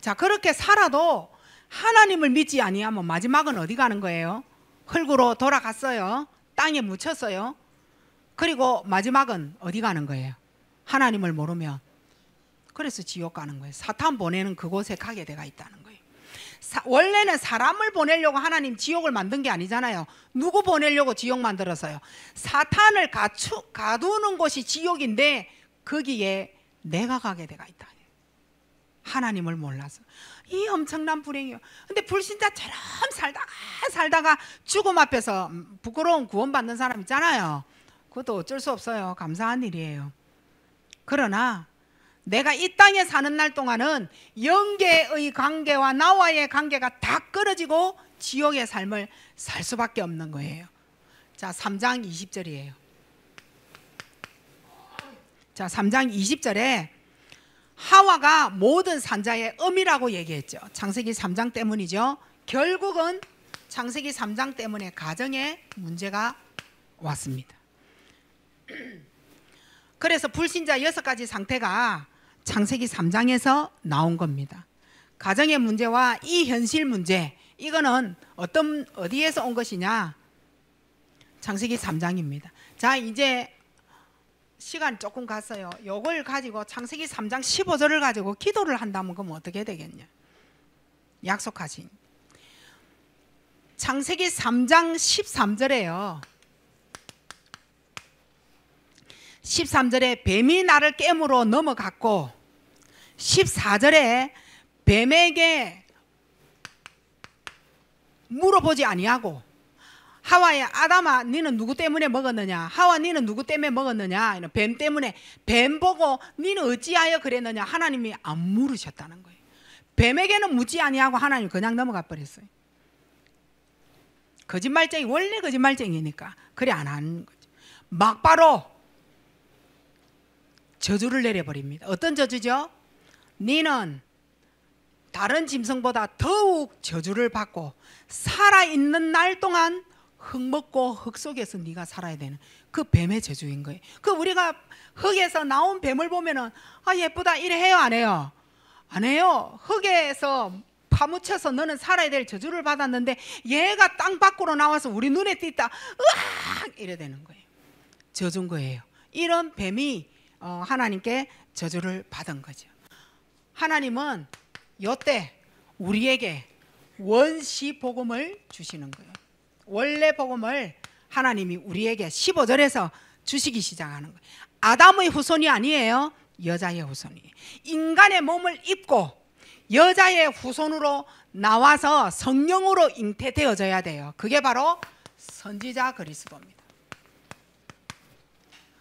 자, 그렇게 살아도 하나님을 믿지 아니하면 마지막은 어디 가는 거예요? 흙으로 돌아갔어요. 땅에 묻혔어요. 그리고 마지막은 어디 가는 거예요? 하나님을 모르면. 그래서 지옥 가는 거예요. 사탄 보내는 그곳에 가게 돼가 있다는 거예요. 원래는 사람을 보내려고 하나님 지옥을 만든 게 아니잖아요. 누구 보내려고 지옥 만들었어요? 사탄을 가두는 곳이 지옥인데 거기에 내가 가게 돼가 있다. 하나님을 몰라서. 이 엄청난 불행이요. 근데 불신자처럼 살다가 죽음 앞에서 부끄러운 구원받는 사람 있잖아요. 그것도 어쩔 수 없어요. 감사한 일이에요. 그러나 내가 이 땅에 사는 날 동안은 영계의 관계와 나와의 관계가 다 끊어지고 지옥의 삶을 살 수밖에 없는 거예요. 자, 3장 20절이에요. 자, 3장 20절에 하와가 모든 산자의 음이라고 얘기했죠. 창세기 3장 때문이죠. 결국은 창세기 3장 때문에 가정에 문제가 왔습니다. 그래서 불신자 6가지 상태가 창세기 3장에서 나온 겁니다. 가정의 문제와 이 현실 문제, 이거는 어디에서 온 것이냐? 창세기 3장입니다. 자, 이제 시간 조금 갔어요. 요걸 가지고 창세기 3장 15절을 가지고 기도를 한다면 그럼 어떻게 되겠냐? 약속하신 창세기 3장 13절에요. 13절에 뱀이 나를 깨물어 넘어갔고 14절에 뱀에게 물어보지 아니하고 하와야 아담아 니는 누구 때문에 먹었느냐? 하와 니는 누구 때문에 먹었느냐? 뱀 때문에. 뱀 보고 니는 어찌하여 그랬느냐? 하나님이 안 물으셨다는 거예요. 뱀에게는 묻지 아니하고 하나님 그냥 넘어가 버렸어요. 거짓말쟁이, 원래 거짓말쟁이니까 그래 안 하는 거죠. 막바로 저주를 내려버립니다. 어떤 저주죠? 니는 다른 짐승보다 더욱 저주를 받고 살아있는 날 동안 흙 먹고 흙 속에서 네가 살아야 되는 그 뱀의 저주인 거예요. 그 우리가 흙에서 나온 뱀을 보면은 아 예쁘다 이래 해요 안 해요? 안 해요. 흙에서 파묻혀서 너는 살아야 될 저주를 받았는데 얘가 땅 밖으로 나와서 우리 눈에 띄다 으악 이래 되는 거예요. 저주인 거예요. 이런 뱀이 하나님께 저주를 받은 거죠. 하나님은 요때 우리에게 원시 복음을 주시는 거예요. 원래 복음을 하나님이 우리에게 15절에서 주시기 시작하는 거예요. 아담의 후손이 아니에요. 여자의 후손이에요. 인간의 몸을 입고 여자의 후손으로 나와서 성령으로 잉태되어져야 돼요. 그게 바로 선지자 그리스도입니다.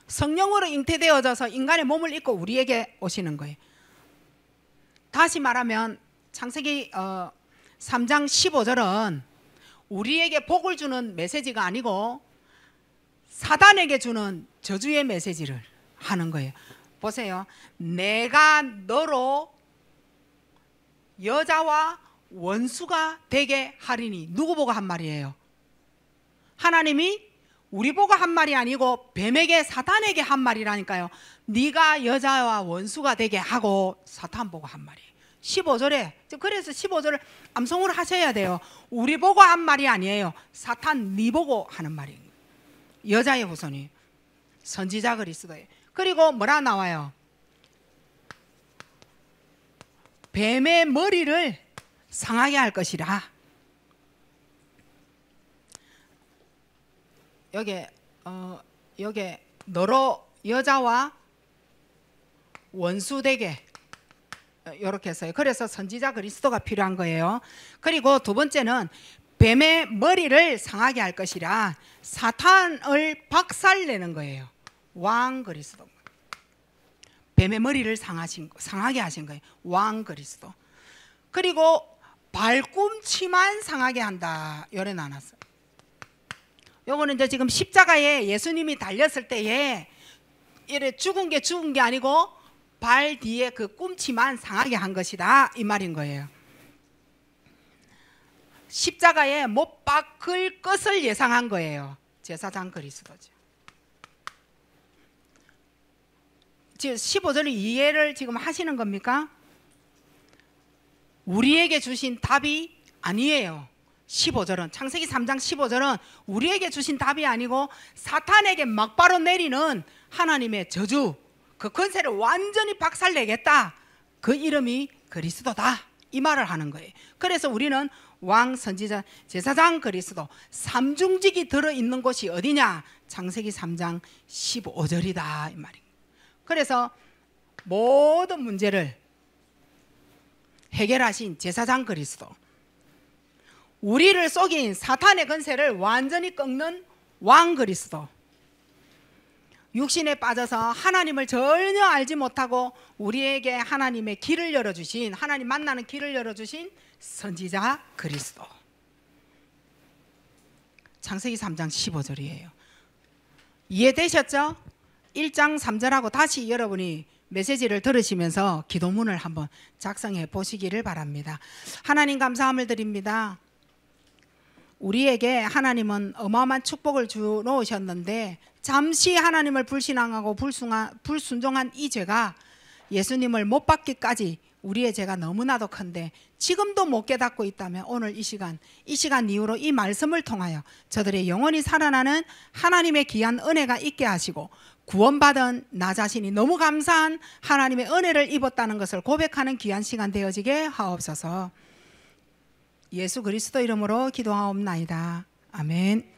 성령으로 잉태되어져서 인간의 몸을 입고 우리에게 오시는 거예요. 다시 말하면 창세기 3장 15절은 우리에게 복을 주는 메시지가 아니고 사단에게 주는 저주의 메시지를 하는 거예요. 보세요. 내가 너로 여자와 원수가 되게 하리니. 누구 보고 한 말이에요? 하나님이 우리 보고 한 말이 아니고 뱀에게 사탄에게 한 말이라니까요. 네가 여자와 원수가 되게 하고 사탄 보고 한 말이에요. 15절에 그래서 15절을 암송을 하셔야 돼요. 우리 보고 한 말이 아니에요. 사탄 네 보고 하는 말이에요. 여자의 후손이 선지자 그리스도예요. 그리고 뭐라 나와요? 뱀의 머리를 상하게 할 것이라. 여기 너로 여자와 원수되게 이렇게 했어요. 그래서 선지자 그리스도가 필요한 거예요. 그리고 두 번째는 뱀의 머리를 상하게 할 것이라. 사탄을 박살내는 거예요. 왕 그리스도. 뱀의 머리를 상하게 하신 거예요. 왕 그리스도. 그리고 발꿈치만 상하게 한다. 요래 나눴어요. 요거는 이제 지금 십자가에 예수님이 달렸을 때에 이래 죽은 게 아니고 발 뒤에 그 꿈치만 상하게 한 것이다 이 말인 거예요. 십자가에 못 박을 것을 예상한 거예요. 제사장 그리스도죠. 지금 15절을 이해를 지금 하시는 겁니까? 우리에게 주신 답이 아니에요. 15절은 창세기 3장 15절은 우리에게 주신 답이 아니고 사탄에게 막바로 내리는 하나님의 저주, 그 권세를 완전히 박살내겠다. 그 이름이 그리스도다 이 말을 하는 거예요. 그래서 우리는 왕, 선지자, 제사장 그리스도 삼중직이 들어있는 곳이 어디냐? 창세기 3장 15절이다 이 말입니다. 그래서 모든 문제를 해결하신 제사장 그리스도, 우리를 속인 사탄의 권세를 완전히 꺾는 왕 그리스도, 육신에 빠져서 하나님을 전혀 알지 못하고 우리에게 하나님의 길을 열어주신, 하나님 만나는 길을 열어주신 선지자 그리스도. 창세기 3장 15절이에요. 이해되셨죠? 1장 3절하고 다시 여러분이 메시지를 들으시면서 기도문을 한번 작성해 보시기를 바랍니다. 하나님 감사함을 드립니다. 우리에게 하나님은 어마어마한 축복을 주 놓으셨는데 잠시 하나님을 불신앙하고 불순종한 이 죄가 예수님을 못 받기까지 우리의 죄가 너무나도 큰데 지금도 못 깨닫고 있다면 오늘 이 시간 이후로 이 말씀을 통하여 저들의 영혼이 살아나는 하나님의 귀한 은혜가 있게 하시고 구원받은 나 자신이 너무 감사한 하나님의 은혜를 입었다는 것을 고백하는 귀한 시간 되어지게 하옵소서. 예수 그리스도 이름으로 기도하옵나이다. 아멘.